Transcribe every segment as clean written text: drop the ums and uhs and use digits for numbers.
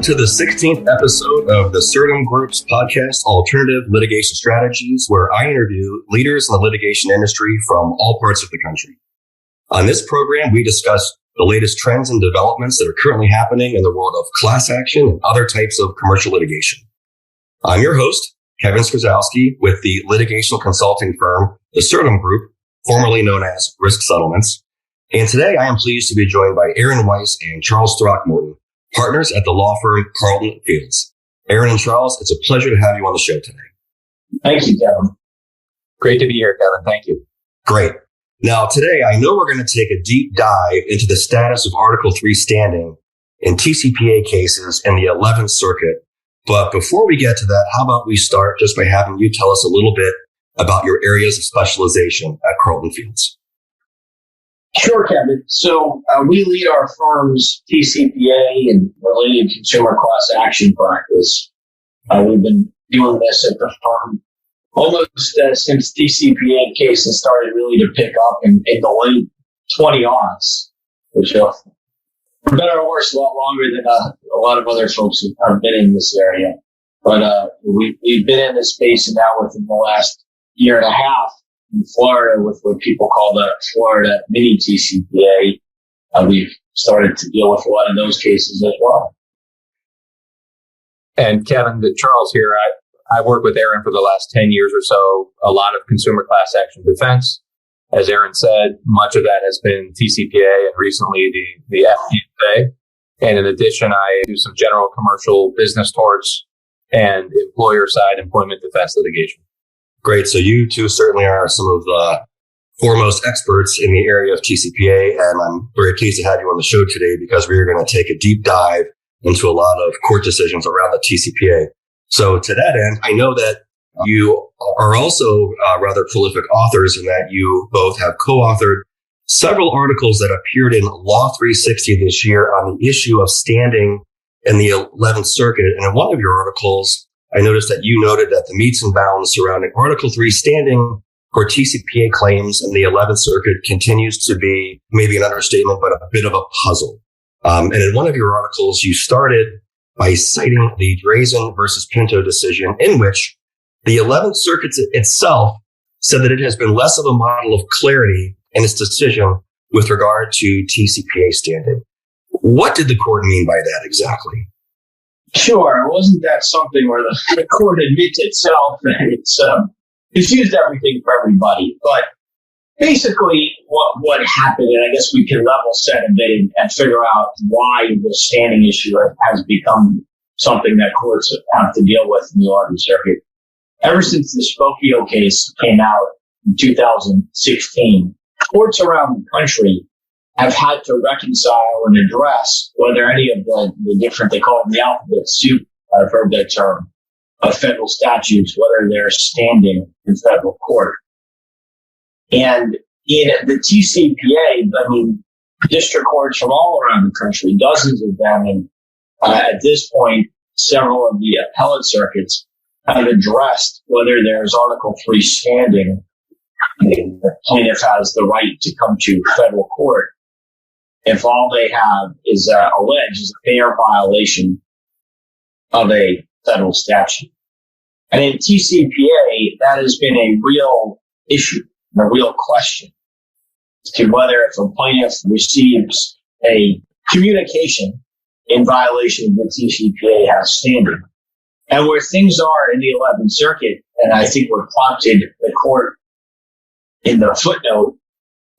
to the 16th episode of the Certum Group's podcast, Alternative Litigation Strategies, where I interview leaders in the litigation industry from all parts of the country. On this program, we discuss the latest trends and developments that are currently happening in the world of class action and other types of commercial litigation. I'm your host, Kevin Skrzowski, with the litigation consulting firm, the Certum Group, formerly known as Risk Settlements. And today I am pleased to be joined by Aaron Weiss and Charles Throckmorton, partners at the law firm Carlton Fields. Aaron and Charles, it's a pleasure to have you on the show today. Thank you, Kevin. Great to be here, Kevin. Thank you. Great. Now, today, I know we're going to take a deep dive into the status of Article 3 standing in TCPA cases in the 11th Circuit. But before we get to that, how about we start just by having you tell us a little bit about your areas of specialization at Carlton Fields? Sure, Kevin. So we lead our firm's TCPA and related consumer class action practice. We've been doing this at the firm almost since TCPA cases started really to pick up in the late 20-aughts, which for better or worse, a lot longer than a lot of other folks who have been in this area. But we've been in this space now within the last year and a half in Florida with what people call the Florida mini TCPA. We've started to deal with a lot of those cases as well. And Kevin, Charles here. I worked with Aaron for the last 10 years or so, a lot of consumer class action defense. As Aaron said, much of that has been TCPA and recently the FTSA. And in addition, I do some general commercial business torts and employer side employment defense litigation. Great. So you two certainly are some of the foremost experts in the area of TCPA. And I'm very pleased to have you on the show today because we are going to take a deep dive into a lot of court decisions around the TCPA. So to that end, I know that you are also rather prolific authors in that you both have co-authored several articles that appeared in Law 360 this year on the issue of standing in the 11th Circuit. And in one of your articles, I noticed that you noted that the metes and bounds surrounding Article 3 standing for TCPA claims in the 11th Circuit continues to be maybe an understatement, but a bit of a puzzle. And in one of your articles, you started by citing the Drazen versus Pinto decision in which the 11th Circuit itself said that it has been less of a model of clarity in its decision with regard to TCPA standing. What did the court mean by that exactly? Sure. Wasn't that something where the court admits itself that it's confused everything for everybody? But basically what happened, and I guess we can level set a bit and figure out why the standing issue has become something that courts have to deal with in the 11th Circuit. Ever since the Spokio case came out in 2016, courts around the country have had to reconcile and address whether any of the different, they call them the alphabet soup, I've heard that term, of federal statutes, whether they're standing in federal court. And in the TCPA, I mean, district courts from all around the country, dozens of them, and at this point, several of the appellate circuits have addressed whether there's Article 3 standing. The plaintiff has the right to come to federal court if all they have is alleged is a fair violation of a federal statute. And in TCPA, that has been a real issue, a real question as to whether if a plaintiff receives a communication in violation of the TCPA has standing. And where things are in the 11th Circuit, and I think what prompted the court in the footnote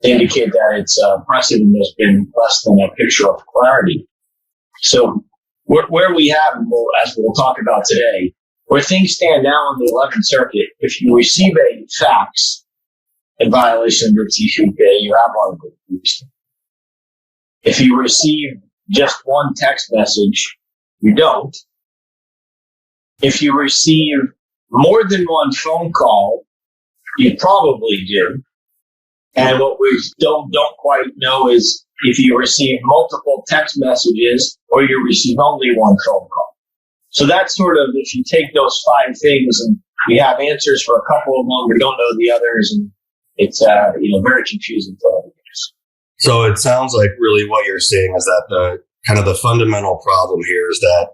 indicate that its precedent has been less than a picture of clarity. So where we have, as we'll talk about today, where things stand now in the 11th Circuit, if you receive a fax in violation of the TCPA, you have Article 3. If you receive just one text message, you don't. If you receive more than one phone call, you probably do. And what we don't quite know is if you receive multiple text messages or you receive only one phone call. So that's sort of, if you take those 5 things and we have answers for a couple of them, we don't know the others, and it's very confusing for all of us. So it sounds like really what you're saying is that the kind of the fundamental problem here is that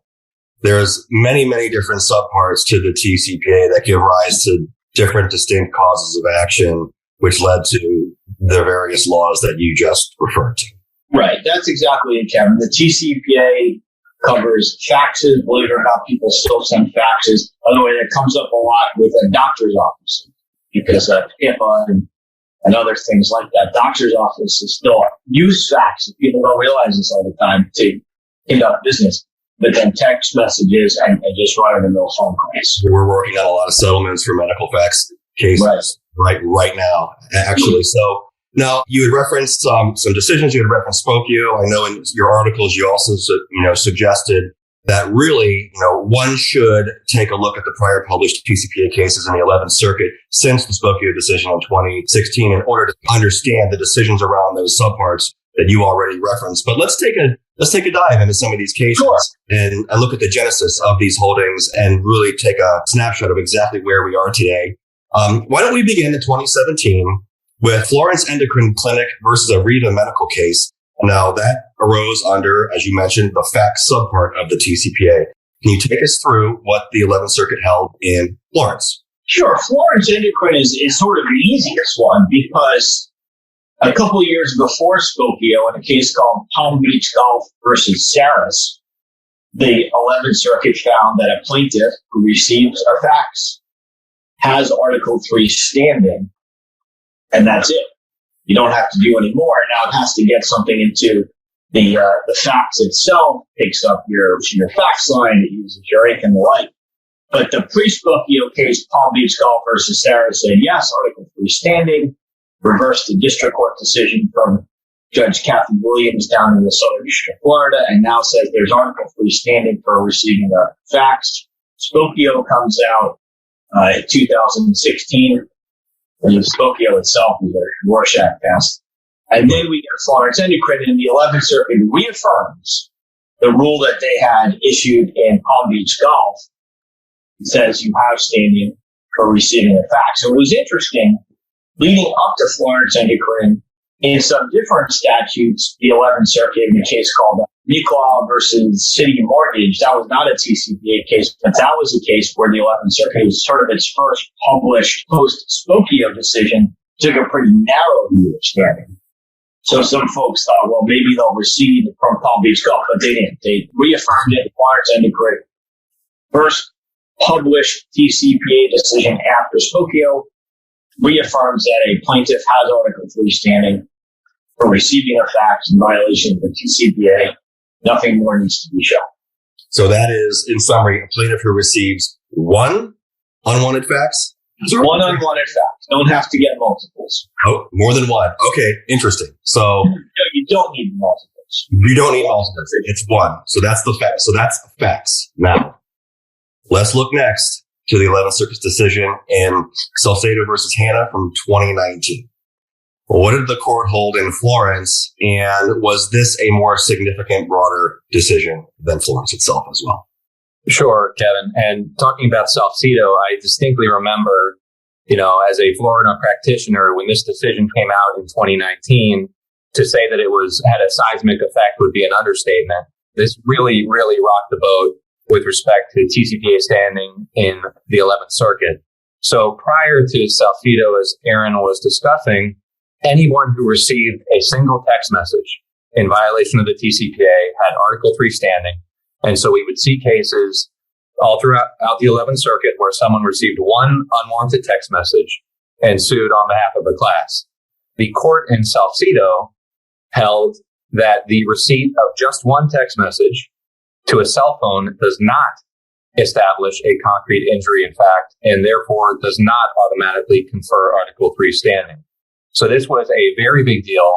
there's many, many different subparts to the TCPA that give rise to different distinct causes of action, which led to the various laws that you just referred to. Right. That's exactly it, Kevin. The TCPA covers faxes. Believe it or not, people still send faxes. By the way, that comes up a lot with a doctor's office because of HIPAA and other things like that. Doctor's offices still use fax. People don't realize this all the time to conduct business. But then text messages and just run-of-the-mill phone calls. We're working on a lot of settlements for medical fax cases right now, actually. So now you had referenced some decisions. You had referenced Spokio. I know in your articles you also suggested that really one should take a look at the prior published TCPA cases in the 11th Circuit since the Spokio decision in 2016 in order to understand the decisions around those subparts that you already referenced. But let's take a dive into some of these cases and look at the genesis of these holdings and really take a snapshot of exactly where we are today. Why don't we begin in 2017 with Florence Endocrine Clinic versus Areva Medical case. Now that arose under, as you mentioned, the fact subpart of the TCPA. Can you take us through what the 11th Circuit held in Florence? Sure. Florence Endocrine is sort of the easiest one because a couple of years before Spokio, in a case called Palm Beach Golf versus Saris, the 11th Circuit found that a plaintiff who receives a fax has Article 3 standing, and that's it. You don't have to do any more. Now it has to get something into the fax itself, picks up your fax line, it uses your ink and the like. But the pre-Spokio case, Palm Beach Golf versus Saris, said yes, Article 3 standing, reversed the district court decision from Judge Kathy Williams down in the Southern District of Florida, and now says there's Article 3 standing for receiving a fax. Spokio comes out in 2016. And the Spokio itself is a Rorschach test. And then we get Florence Endocrine, and the 11th Circuit reaffirms the rule that they had issued in Palm Beach Golf. It says you have standing for receiving a fax. So it was interesting, leading up to Florence Endocrine, in some different statutes, the 11th Circuit, in a case called Miclaw versus City Mortgage, that was not a TCPA case, but that was a case where the 11th Circuit was sort of its first published post-Spokio decision, took a pretty narrow view of standing. So some folks thought, well, maybe they'll recede from Palm Beach Golf, but they didn't. They reaffirmed it. Florence Endocrine, first published TCPA decision after Spokio, reaffirms that a plaintiff has Article 3 standing for receiving a fax in violation of the TCPA. Nothing more needs to be shown. So that is, in summary, a plaintiff who receives one unwanted fax? One unwanted fax. Don't have to get multiples. Oh, more than one. Okay, interesting. So no, you don't need multiples. You don't need multiples. It's one. So that's the fax. So that's a fax. Now, let's look next to the 11th Circuit's decision in Salcedo versus Hanna from 2019. What did the court hold in Florence, and was this a more significant, broader decision than Florence itself as well? Sure, Kevin. And talking about Salcedo, I distinctly remember, as a Florida practitioner, when this decision came out in 2019, to say that it had a seismic effect would be an understatement. This really, really rocked the boat with respect to TCPA standing in the 11th Circuit. So prior to Salcedo, as Aaron was discussing, anyone who received a single text message in violation of the TCPA had Article 3 standing. And so we would see cases all throughout the 11th Circuit where someone received one unwanted text message and sued on behalf of a class. The court in Salcedo held that the receipt of just one text message to a cell phone does not establish a concrete injury in fact, and therefore does not automatically confer Article 3 standing. So this was a very big deal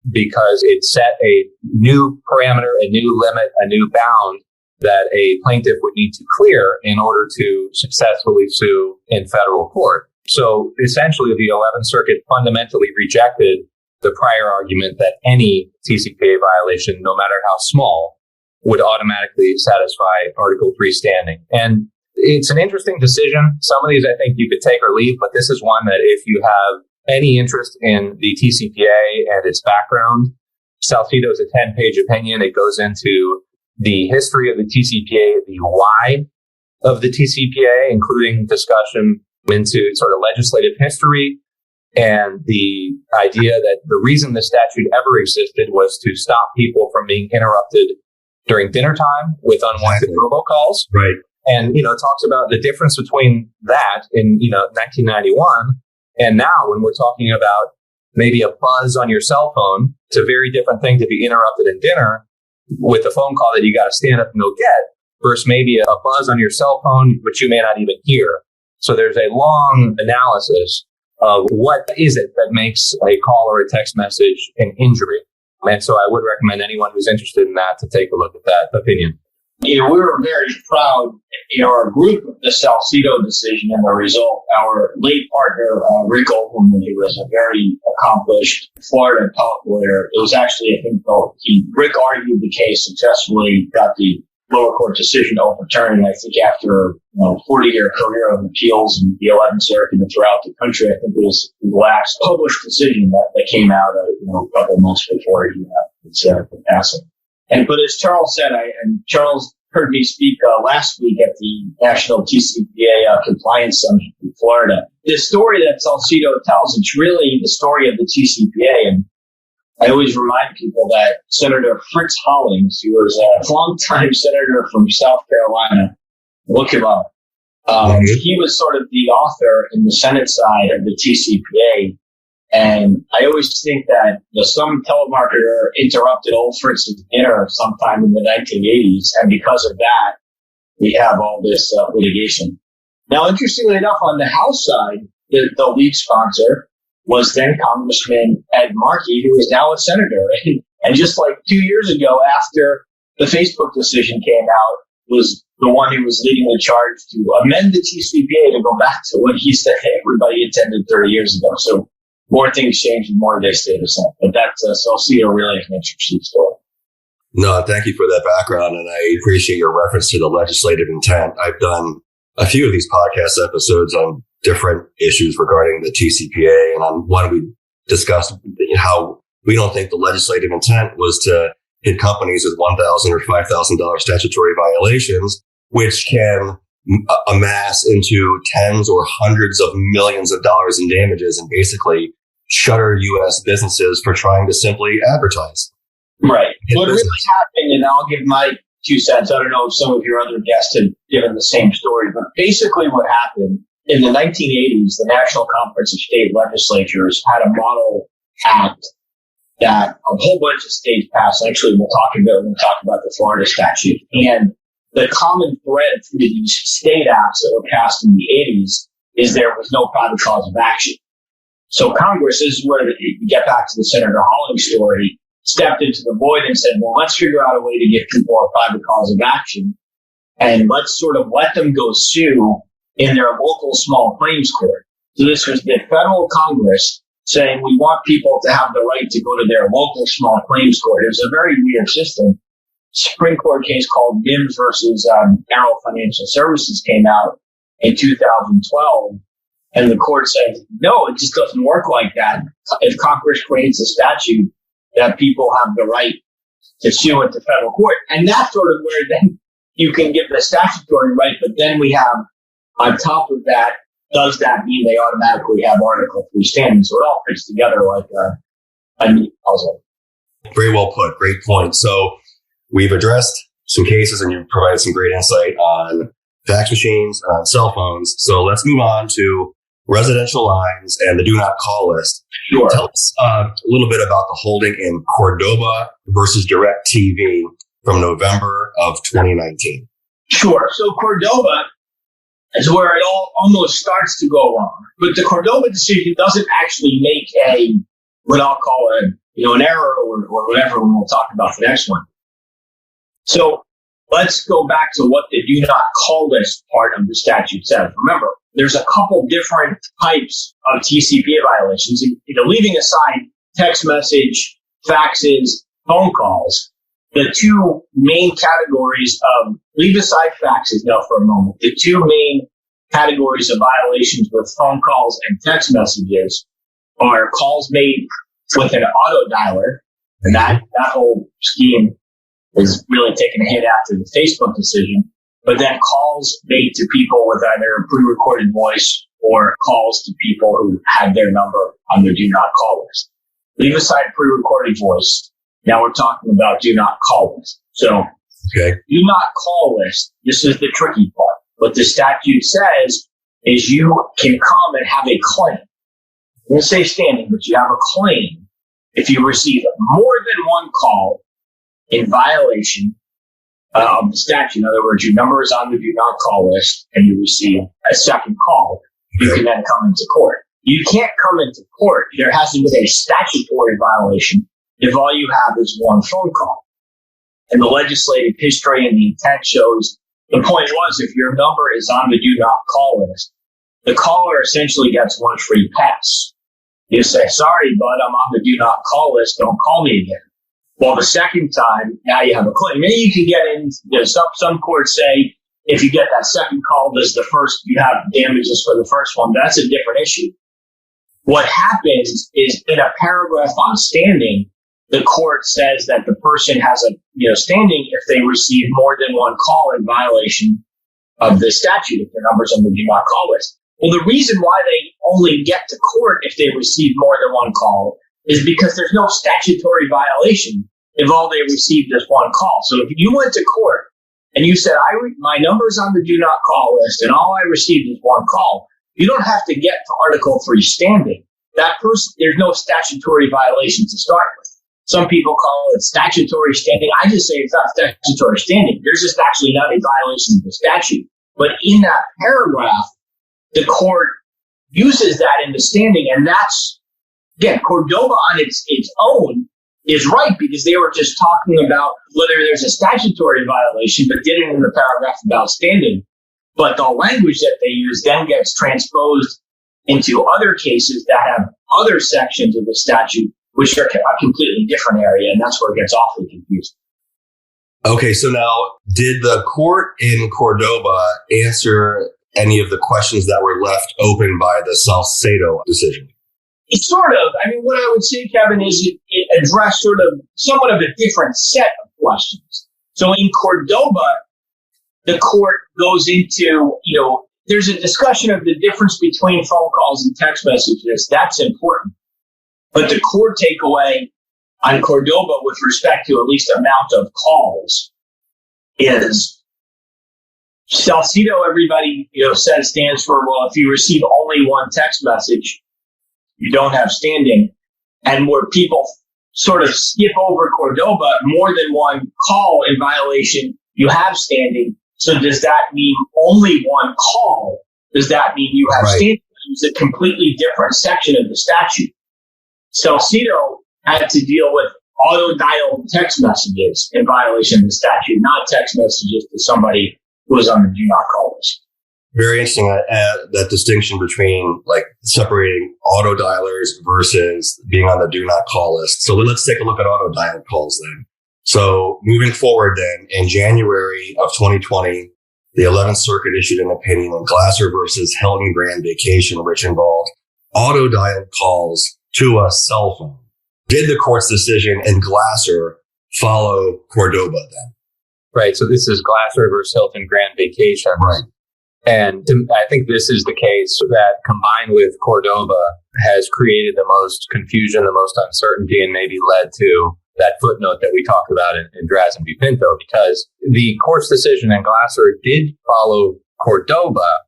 because it set a new parameter, a new limit, a new bound that a plaintiff would need to clear in order to successfully sue in federal court. So essentially, the 11th Circuit fundamentally rejected the prior argument that any TCPA violation, no matter how small, would automatically satisfy Article 3 standing. And it's an interesting decision. Some of these I think you could take or leave, but this is one that if you have any interest in the TCPA and its background, Salcedo is a 10-page opinion. It goes into the history of the TCPA, the why of the TCPA, including discussion into sort of legislative history and the idea that the reason the statute ever existed was to stop people from being interrupted during dinner time with unwanted robocalls. Right. And, it talks about the difference between that in, 1991 and now when we're talking about maybe a buzz on your cell phone. It's a very different thing to be interrupted in dinner with a phone call that you got to stand up and go get versus maybe a buzz on your cell phone, which you may not even hear. So there's a long analysis of what is it that makes a call or a text message an injury. And so I would recommend anyone who's interested in that to take a look at that opinion. We were very proud in our group of the Salcedo decision and the result. Our late partner, Rick Overman, who was a very accomplished Florida appellate lawyer. It was actually, I think, Rick argued the case successfully, got the lower court decision overturned. I think after a 40-year career of appeals in the 11th Circuit and throughout the country, I think it was the last published decision that came out a couple of months before its passing. But as Charles said, and Charles heard me speak last week at the National TCPA Compliance Summit in Florida. The story that Salcedo tells, it's really the story of the TCPA. And I always remind people that Senator Fritz Hollings, who was a longtime senator from South Carolina, look him up. He was sort of the author in the Senate side of the TCPA. And I always think that some telemarketer interrupted old Fritz's dinner sometime in the 1980s. And because of that, we have all this litigation. Now, interestingly enough, on the House side, the lead sponsor was then Congressman Ed Markey, who is now a senator. And just like 2 years ago, after the Facebook decision came out, was the one who was leading the charge to amend the TCPA to go back to what he said everybody intended 30 years ago. So more things change and more they stay the same. But that's Salcedo really an interesting story. No, thank you for that background. And I appreciate your reference to the legislative intent. I've done a few of these podcast episodes on different issues regarding the TCPA. And on one, we discussed how we don't think the legislative intent was to hit companies with $1,000 or $5,000 statutory violations, which can amass into tens or hundreds of millions of dollars in damages and basically shutter U.S. businesses for trying to simply advertise. Right. What really happened, and I'll give my 2 cents. I don't know if some of your other guests have given the same story, but basically what happened in the 1980s, the National Conference of State Legislatures had a model act that a whole bunch of states passed. Actually, we'll talk about the Florida statute. And the common thread through these state acts that were passed in the 80s is there was no private cause of action. So Congress, this is where you get back to the Senator Hollings story, stepped into the void and said, well, let's figure out a way to give people a private cause of action and let's sort of let them go sue in their local small claims court. So this was the federal Congress saying we want people to have the right to go to their local small claims court. It was a very weird system. Supreme Court case called Mims versus Arrow Financial Services came out in 2012, and the court said, no, it just doesn't work like that. If Congress creates a statute that people have the right to sue at the federal court, and that's sort of where then you can give the statutory right, but then we have, on top of that, does that mean they automatically have Article 3 standing? So it all fits together like a neat puzzle. Very well put. Great point. So we've addressed some cases and you've provided some great insight on fax machines and on cell phones. So let's move on to residential lines and the do not call list. Sure. Tell us a little bit about the holding in Cordoba versus DirecTV from November of 2019. Sure. So Cordoba is where it all almost starts to go wrong. But the Cordoba decision doesn't actually make what I'll call an error or whatever when we'll talk about the next one. So let's go back to what the do not call list part of the statute says. Remember, there's a couple different types of TCPA violations. Leaving aside text message, faxes, phone calls, the two main categories of, leave aside faxes now for a moment, the two main categories of violations with phone calls and text messages are calls made with an auto dialer, and that whole scheme is really taking a hit after the Facebook decision, but then calls made to people with either a pre-recorded voice or calls to people who had their number on their do not call list. Leave aside pre-recorded voice. Now we're talking about do not call list. So do not call list. This is the tricky part. What the statute says is you can come and have a claim. I won't say standing, but you have a claim if you receive more than one call in violation of the statute. In other words, your number is on the do not call list and you receive a second call. You can then come into court. You can't come into court. There has to be a statutory violation if all you have is one phone call. And the legislative history and the intent shows the point was if your number is on the do not call list, the caller essentially gets one free pass. You say, sorry, bud, I'm on the do not call list. Don't call me again. Well, the second time, now you have a claim. Maybe you can get in, some courts say, if you get that second call, you have damages for the first one. That's a different issue. What happens is in a paragraph on standing, the court says that the person has a standing if they receive more than one call in violation of the statute, if their number's on the do not call list. Well, the reason why they only get to court if they receive more than one call is because there's no statutory violation if all they received is one call. So if you went to court and you said, my number's on the do not call list and all I received is one call, you don't have to get to Article 3 standing. That person, there's no statutory violation to start with. Some people call it statutory standing. I just say it's not statutory standing. There's just actually not a violation of the statute. But in that paragraph, the court uses that in the standing, and that's, again, Cordoba on its own is right because they were just talking about whether there's a statutory violation, but did it in the paragraph about standing. But the language that they use then gets transposed into other cases that have other sections of the statute, which are a completely different area, and that's where it gets awfully confusing. Okay, so now, did the court in Cordoba answer any of the questions that were left open by the Salcedo decision? It's sort of. I mean, what I would say, Kevin, is it addressed sort of somewhat of a different set of questions. So in Cordoba, the court goes into, there's a discussion of the difference between phone calls and text messages. That's important. But the core takeaway on Cordoba with respect to at least amount of calls is Salcedo, everybody says stands for, well, if you receive only one text message, you don't have standing. And where people sort of skip over Cordoba, more than one call in violation, you have standing. So does that mean only one call? Does that mean you have standing? It's a completely different section of the statute. Salcedo had to deal with auto-dialed text messages in violation of the statute, not text messages to somebody who was on the do not call list. Very interesting that distinction between separating auto dialers versus being on the do not call list. So let's take a look at auto dialed calls then. So moving forward then, in January of 2020, the 11th Circuit issued an opinion in Glasser versus Hilton Grand Vacation, which involved auto dialed calls to a cell phone. Did the court's decision in Glasser follow Cordoba then? Right. So this is Glasser versus Hilton Grand Vacation. Right. And I think this is the case that combined with Cordoba has created the most confusion, the most uncertainty, and maybe led to that footnote that we talked about in Drazen v. Pinto, because the court's decision in Glasser did follow Cordoba,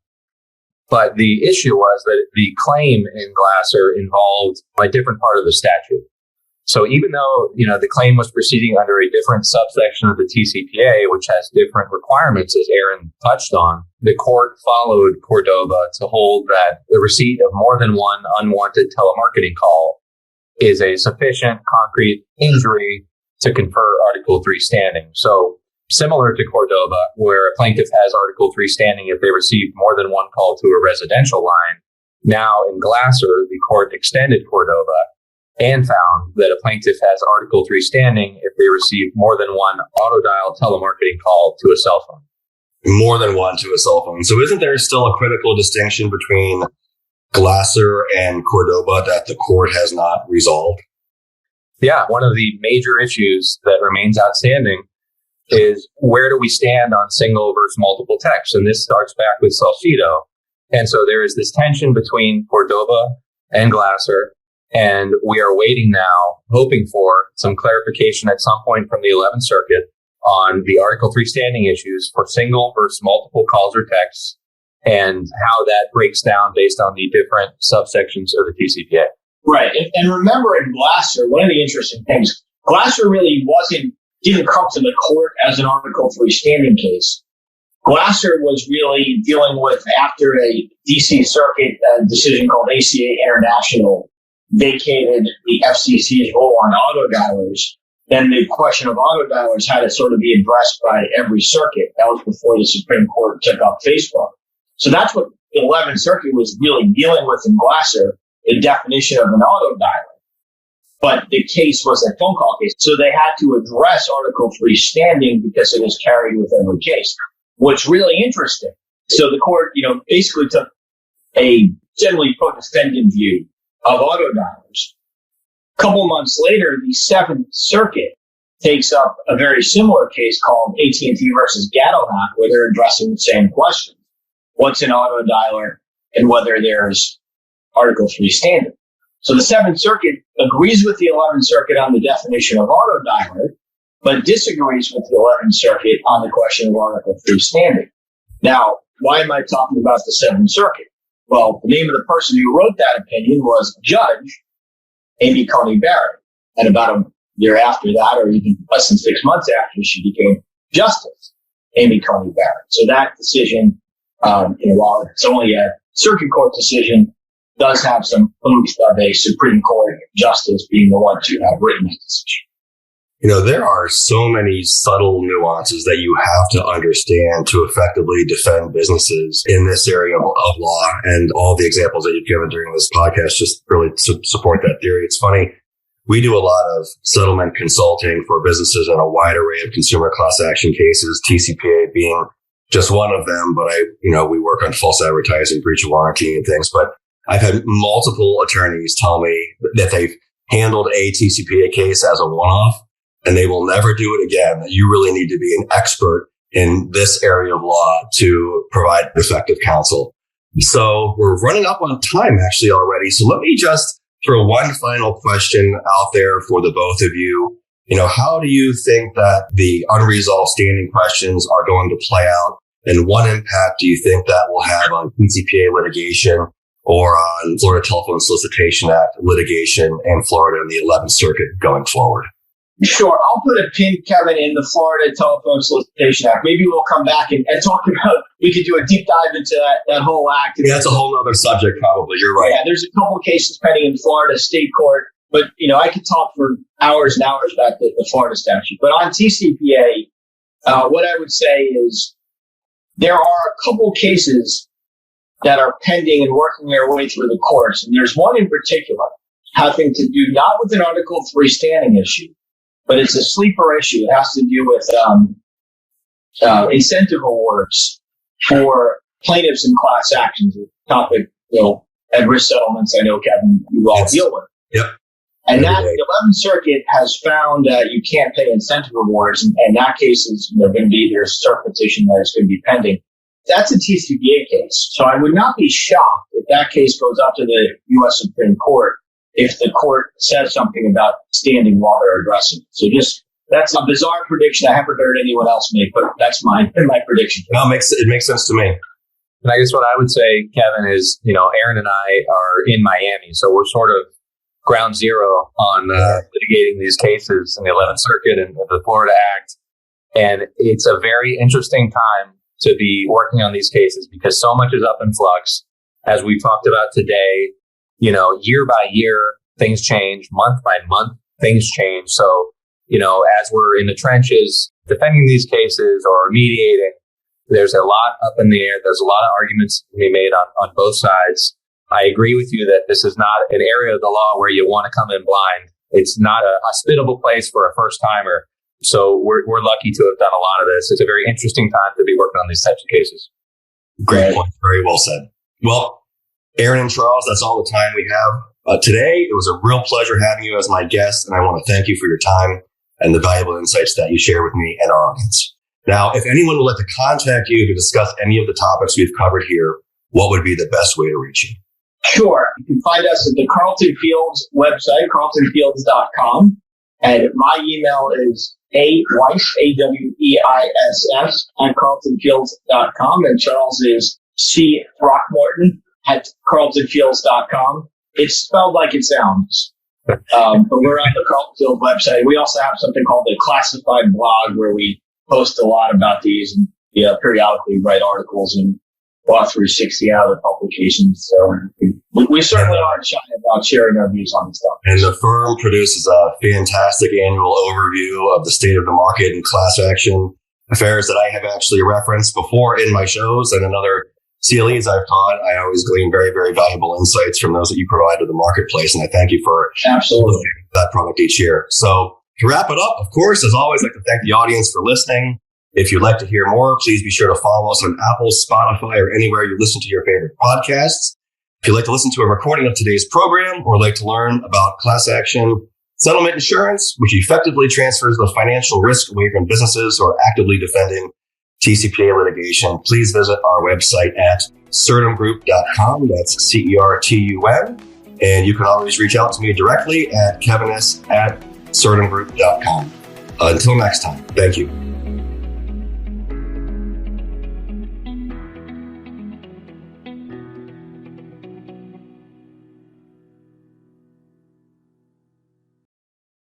but the issue was that the claim in Glasser involved a different part of the statute. So even though, the claim was proceeding under a different subsection of the TCPA, which has different requirements, as Aaron touched on, the court followed Cordoba to hold that the receipt of more than one unwanted telemarketing call is a sufficient concrete injury to confer Article 3 standing. So similar to Cordoba, where a plaintiff has Article 3 standing if they receive more than one call to a residential line, now in Glasser, the court extended Cordoba and found that a plaintiff has Article 3 standing if they receive more than one auto-dial telemarketing call to a cell phone. More than one to a cell phone. So isn't there still a critical distinction between Glasser and Cordoba that the court has not resolved? Yeah, one of the major issues that remains outstanding is where do we stand on single versus multiple texts? And this starts back with Salcedo. And so there is this tension between Cordoba and Glasser. And we are waiting now, hoping for some clarification at some point from the 11th Circuit on the Article 3 standing issues for single versus multiple calls or texts and how that breaks down based on the different subsections of the TCPA. Right. And remember in Glasser, one of the interesting things, Glasser really didn't come to the court as an Article 3 standing case. Glasser was really dealing with, after a DC Circuit decision called ACA International vacated the FCC's role on auto dialers, then the question of auto dialers had to sort of be addressed by every circuit. That was before the Supreme Court took up Facebook. So that's what the 11th Circuit was really dealing with in Glasser, the definition of an auto dialer. But the case was a phone call case. So they had to address Article 3 standing because it is carried with every case. What's really interesting, so the court, basically took a generally pro-defendant view of auto dialers. A couple months later, the 7th Circuit takes up a very similar case called AT&T versus Gattohack, where they're addressing the same question. What's an auto dialer and whether there's Article 3 standing. So the 7th Circuit agrees with the 11th Circuit on the definition of auto dialer, but disagrees with the 11th Circuit on the question of Article 3 standing. Now, why am I talking about the 7th Circuit? Well, the name of the person who wrote that opinion was Judge Amy Coney Barrett. And about a year after that, or even less than 6 months after, she became Justice Amy Coney Barrett. So that decision, while it's only a circuit court decision, does have some oomph of a Supreme Court justice being the one to have written that decision. There are so many subtle nuances that you have to understand to effectively defend businesses in this area of law. And all the examples that you've given during this podcast just really support that theory. It's funny. We do a lot of settlement consulting for businesses in a wide array of consumer class action cases, TCPA being just one of them. But we work on false advertising, breach of warranty and things. But I've had multiple attorneys tell me that they've handled a TCPA case as a one-off, and they will never do it again. That you really need to be an expert in this area of law to provide effective counsel. So we're running up on time actually already. So let me just throw one final question out there for the both of you. How do you think that the unresolved standing questions are going to play out? And what impact do you think that will have on TCPA litigation or on Florida Telephone Solicitation Act litigation in Florida and the 11th Circuit going forward? Sure. I'll put a pin, Kevin, in the Florida Telephone Solicitation Act. Maybe we'll come back and talk about, we could do a deep dive into that whole act. Yeah, that's a whole other subject probably. You're right. Yeah, there's a couple of cases pending in Florida State Court, but, I could talk for hours and hours about the Florida statute. But on TCPA, what I would say is there are a couple cases that are pending and working their way through the courts. And there's one in particular having to do not with an Article 3 standing issue, but it's a sleeper issue. It has to do with incentive awards for plaintiffs in class actions, a topic, at risk settlements, I know, Kevin, you all deal with. Yep. And that the 11th Circuit has found that you can't pay incentive awards, and that case is going to be either a cert petition that is going to be pending. That's a TCPA case. So I would not be shocked if that case goes up to the U.S. Supreme Court if the court says something about standing while they're addressing it. So that's a bizarre prediction I haven't heard anyone else make, but that's my prediction. No, it makes sense to me. And I guess what I would say, Kevin, is, Aaron and I are in Miami, so we're sort of ground zero on litigating these cases in the 11th Circuit and the Florida Act. And it's a very interesting time to be working on these cases because so much is up in flux. As we talked about today, year by year, things change. Month by month, things change. So, as we're in the trenches defending these cases or mediating, there's a lot up in the air. There's a lot of arguments to be made on both sides. I agree with you that this is not an area of the law where you want to come in blind. It's not a hospitable place for a first timer. So we're lucky to have done a lot of this. It's a very interesting time to be working on these types of cases. Great point. Very well said. Well, Aaron and Charles, that's all the time we have today. It was a real pleasure having you as my guest, and I want to thank you for your time. and the valuable insights that you share with me and our audience. Now, if anyone would like to contact you to discuss any of the topics we've covered here, what would be the best way to reach you? Sure. You can find us at the Carlton Fields website, carltonfields.com. And my email is Weiss, AWEISS, at carltonfields.com. And Charles is C. Throckmorton at carltonfields.com. It's spelled like it sounds. But we're on the Carlton Fields website. We also have something called the Classified blog where we post a lot about these and periodically write articles and author 360 other publications. So we certainly aren't shy about sharing our views on this stuff. And the firm produces a fantastic annual overview of the state of the market and class action affairs that I have actually referenced before in my shows and in other CLEs I've taught. I always glean very, very valuable insights from those that you provide to the marketplace. And I thank you for absolutely that product each year. So to wrap it up, of course, as always, I'd like to thank the audience for listening. If you'd like to hear more, please be sure to follow us on Apple, Spotify, or anywhere you listen to your favorite podcasts. If you'd like to listen to a recording of today's program or like to learn about class action settlement insurance, which effectively transfers the financial risk away from businesses who are actively defending TCPA litigation, please visit our website at certumgroup.com. That's CERTUM. And you can always reach out to me directly at kevinis@certumgroup.com. Until next time, thank you.